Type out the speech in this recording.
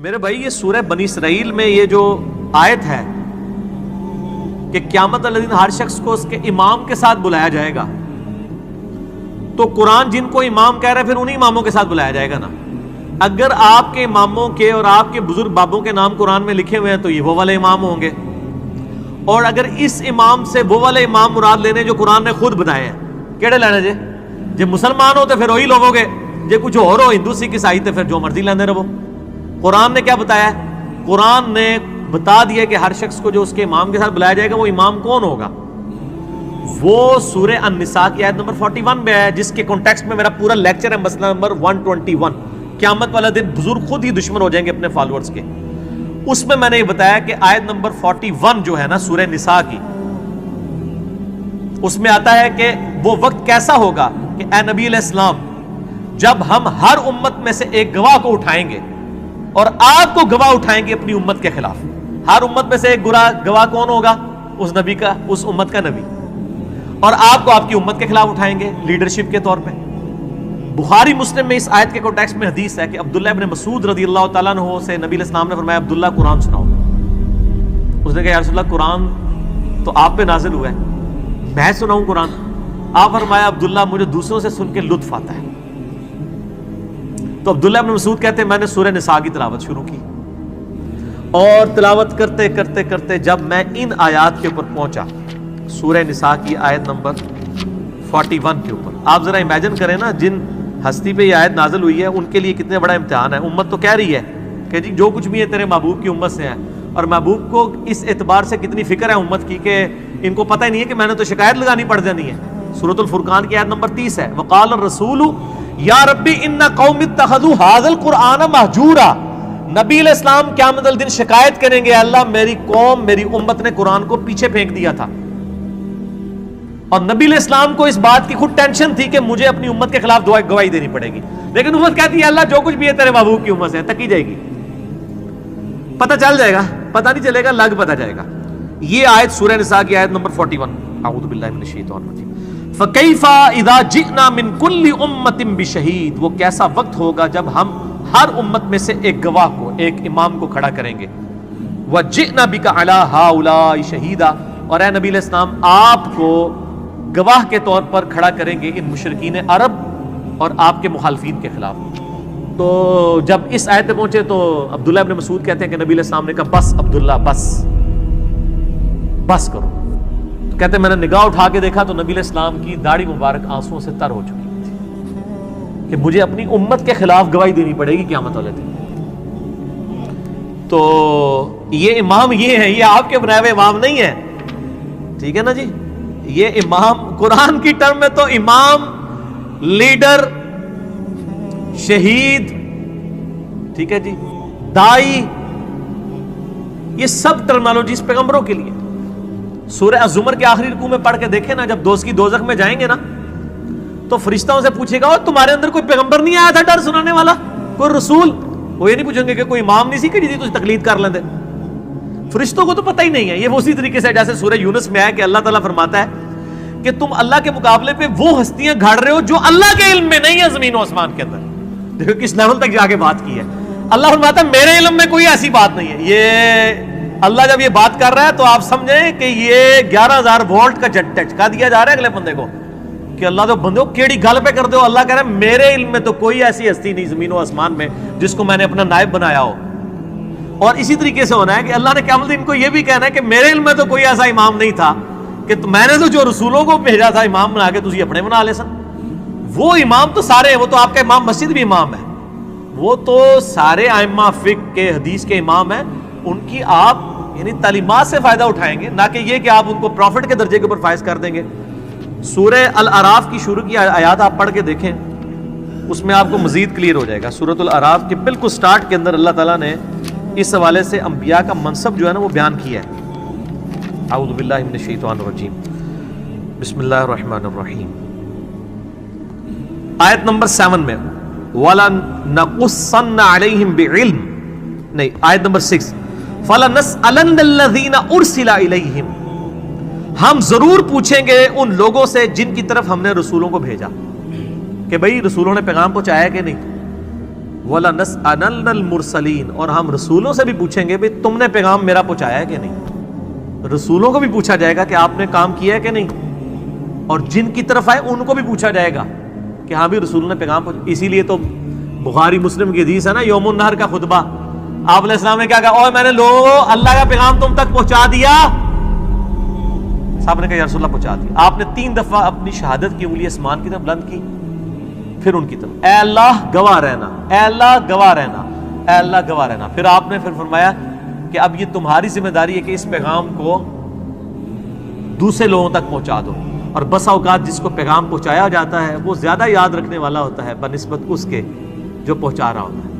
میرے بھائی یہ سورہ بنی اسرائیل میں یہ جو آیت ہے کہ قیامت والے دن ہر شخص کو اس کے امام کے ساتھ بلایا جائے گا، تو قرآن جن کو امام کہہ رہا ہے پھر انہی اماموں کے ساتھ بلایا جائے گا نا۔ اگر آپ کے اماموں کے اور آپ کے بزرگ بابوں کے نام قرآن میں لکھے ہوئے ہیں تو یہ وہ والے امام ہوں گے، اور اگر اس امام سے وہ والے امام مراد لینے جو قرآن نے خود بتائے ہیں، کیڑے لینے جے جے مسلمان ہو تو پھر وہی لوگو گے، جے کچھ اور ہو ہندو سکھ عیسائی تو پھر جو مرضی لینے رہو۔ قرآن نے کیا بتایا ہے؟ قرآن نے بتا دیا کہ ہر شخص کو جو اس کے امام کے ساتھ بلایا جائے گا وہ امام کون ہوگا۔ وہ سورہ النساء کی آیت نمبر 41 میں ہے، جس کے کانٹیکسٹ میں میرا پورا لیکچر ہے، مسئلہ نمبر 121، قیامت والا دن بزرگ خود ہی دشمن ہو جائیں گے اپنے فالوورز کے۔ اس میں میں نے یہ بتایا کہ آیت نمبر 41 جو ہے نا سورہ نساء کی، اس میں آتا ہے کہ وہ وقت کیسا ہوگا کہ اے نبی علیہ السلام، جب ہم ہر امت میں سے ایک گواہ کو اٹھائیں گے اور آپ کو گواہ اٹھائیں گے اپنی امت کے خلاف۔ ہر امت میں سے ایک گواہ کون ہوگا؟ اس نبی کا، اس امت کا نبی، اور آپ کو آپ کی امت کے خلاف اٹھائیں گے لیڈرشپ کے طور پہ۔ بخاری مسلم میں اس آیت کے کانٹیکسٹ میں حدیث ہے کہ عبداللہ ابن مسعود رضی اللہ تعالیٰ عنہ سے نبی علیہ السلام نے فرمایا عبداللہ قرآن سناؤ۔ اس نے کہا یا رسول اللہ قرآن تو آپ پہ نازل ہوا ہے، میں سناؤں قرآن؟ آپ فرمایا عبداللہ مجھے دوسروں سے سن کے لطف آتا ہے۔ تو عبداللہ ابن مسعود کہتے ہیں میں نے سورہ نساء کی تلاوت شروع کی، اور تلاوت کرتے کرتے کرتے جب میں ان آیات کے اوپر پہنچا، سورہ نساء کی آیت نمبر 41 کے اوپر، آپ ذرا امیجن کریں نا جن ہستی پہ یہ آیت نازل ہوئی ہے ان کے لیے کتنے بڑا امتحان ہے۔ امت تو کہہ رہی ہے کہ جی جو کچھ بھی ہے تیرے محبوب کی امت سے ہے، اور محبوب کو اس اعتبار سے کتنی فکر ہے امت کی کہ ان کو پتہ ہی نہیں ہے کہ میں نے تو شکایت لگانی پڑ جانی ہے۔ سورۃ الفرقان کی آیت نمبر 30 ہے، وقال الرسول یا ربی ان قوم اتخذوا ھذا القرآن مہجورا۔ نبی علیہ السلام قیامت الدن شکایت کریں گے اللہ میری قوم، میری امت نے قرآن کو پیچھے پھینک دیا تھا، اور نبی علیہ السلام کو اس بات کی خود ٹینشن تھی کہ مجھے اپنی امت کے خلاف گواہی دینی پڑے گی، لیکن امت کہتی ہے اللہ جو کچھ بھی ہے تیرے محبوب کی امت سے تکی جائے گی، پتہ چل جائے گا، پتہ نہیں چلے گا، لگ پتہ جائے گا۔ یہ آیت سورہ نساء کی آیت نمبر 41، اعوذ باللہ من الشیطان الرجیم۔ فَكَيْفَ إِذَا جِئْنَا مِن كُلِّ أُمَّةٍ بِشَهِيدٍ، وہ کیسا وقت ہوگا جب ہم ہر امت میں سے ایک گواہ کو، ایک امام کو کھڑا کریں گے۔ وَجِئْنَا بِكَ عَلَىٰ هَٰؤُلَاءِ شَهِيدًا، اور اے نبی علیہ السلام آپ کو گواہ کے طور پر کھڑا کریں گے ان مشرکین عرب اور آپ کے مخالفین کے خلاف۔ تو جب اس آیت پہ پہنچے تو عبداللہ ابن مسعود کہتے ہیں کہ نبی علیہ السلام نے کہا بس عبداللہ بس کرو۔ تو کہتے ہیں میں نے نگاہ اٹھا کے دیکھا تو نبی علیہ السلام کی داڑھی مبارک آنسوؤں سے تر ہو چکی تھی کہ مجھے اپنی امت کے خلاف گواہی دینی پڑے گی قیامت والے دن۔ تو یہ امام یہ ہے، یہ آپ کے بنائے ہوئے امام نہیں ہے، ٹھیک ہے نا جی۔ یہ امام قرآن کی ٹرم میں تو امام، لیڈر، شہید، ٹھیک ہے جی، دائی، یہ سب ٹرمنالوجیز پیغمبروں کے لیے۔ سورہ الزمر کے آخری رکوع میں پڑھ کے دیکھیں نا، جب دوست کی دوزخ میں جائیں گے نا تو فرشتوں سے پوچھے گا اور تمہارے اندر کوئی پیغمبر نہیں آیا تھا ڈر سنانے والا، کوئی رسول؟ وہ یہ نہیں پوچھیں گے کہ کوئی امام نہیں سی کہ جی تجھ تقلید کر لیندے۔ فرشتوں کو تو پتہ ہی نہیں ہے۔ یہ اسی طریقے سے جیسے سورہ یونس میں ہے کہ اللہ تعالیٰ فرماتا ہے کہ تم اللہ کے مقابلے پہ وہ ہستیاں گھاڑ رہے ہو جو اللہ کے علم میں نہیں ہے زمین و آسمان کے اندر۔ دیکھو کس لیول تک جا کے بات کی ہے۔ اللہ فرماتا ہے میرے علم میں کوئی ایسی بات نہیں ہے۔ یہ اللہ جب یہ بات کر رہا ہے تو آپ سمجھیں کہ یہ 11,000 وولٹ کا جھٹکا دیا جا رہا ہے اگلے بندے کو کہ اللہ تو بندے کو کیڑی گل پہ کر دو۔ اللہ کہہ رہا ہے میرے علم میں تو کوئی ایسی ہستی نہیں زمین و آسمان میں جس کو میں نے اپنا نائب بنایا ہو۔ اور اسی طریقے سے ہونا ہے کہ اللہ نے قیامت ان کو یہ بھی کہنا ہے کہ میرے علم میں تو کوئی ایسا امام نہیں تھا کہ میں نے تو جو رسولوں کو بھیجا تھا امام بنا کے تجھے اپنے بنا لے سن۔ وہ امام تو سارے ہیں، وہ تو آپ کا امام مسجد بھی امام ہے، وہ تو سارے ائمہ فقہ کے حدیث کے امام ہیں، ان کی آپ یعنی تعلیمات سے فائدہ اٹھائیں گے، نہ کہ یہ کہ آپ ان کو پروفٹ کے درجے کے اوپر فائز کر دیں گے۔ سورہ الاعراف کی شروع کی آیات آپ پڑھ کے دیکھیں، اس میں آپ کو مزید کلیئر ہو جائے گا۔ سورۃ الاعراف کے بالکل سٹارٹ کے اندر اللہ تعالیٰ نے اس حوالے سے انبیاء کا منصب جو ہے نا وہ بیان کیا ہے۔ اعوذ باللہ من الشیطان الرجیم، بسم اللہ الرحمن الرحیم۔ آیت نمبر 7 میں وَلَنَقُصَّنَّ عَلَيْهِمْ بِعِلْمٍ، نہیں آیت نمبر 6 فَلَنَسْأَلَنَّ الَّذِينَ أُرْسِلَ إِلَيْهِمْ، ہم ضرور پوچھیں گے ان لوگوں سے جن کی طرف ہم نے رسولوں کو بھیجا کہ بھئی رسولوں نے پیغام پہنچایا کہ نہیں۔ وَلَنَسْأَلَنَّ الْمُرْسَلِينَ، اور ہم رسولوں سے بھی پوچھیں گے بھی تم نے پیغام میرا پہنچایا ہے کہ نہیں. رسولوں کو بھی پوچھا جائے گا کہ آپ نے کام کیا ہے کہ نہیں، اور جن کی طرف آئے ان کو بھی پوچھا جائے گا کہ ہاں بھی رسولوں نے پیغام پہنچایا. اسی لیے تو بخاری مسلم کی حدیث ہے نا، یوم النہر کا خطبہ، آپ علیہ السلام نے کیا کہا، اوہ میں نے لوگوں اللہ کا پیغام تم تک پہنچا دیا. صاحب نے کہا یا رسول اللہ پہنچا دیا. آپ نے 3 دفعہ اپنی شہادت کی انگلی آسمان کی طرف بلند کی، پھر ان کی طرف، اے اللہ گواہ رہنا، اے اللہ گواہ رہنا، اے اللہ گواہ رہنا. پھر آپ نے فرمایا کہ اب یہ تمہاری ذمہ داری ہے کہ اس پیغام کو دوسرے لوگوں تک پہنچا دو. اور بسا اوقات جس کو پیغام پہنچایا جاتا ہے وہ زیادہ یاد رکھنے والا ہوتا ہے بنسبت اس کے جو پہنچا رہا ہوتا ہے.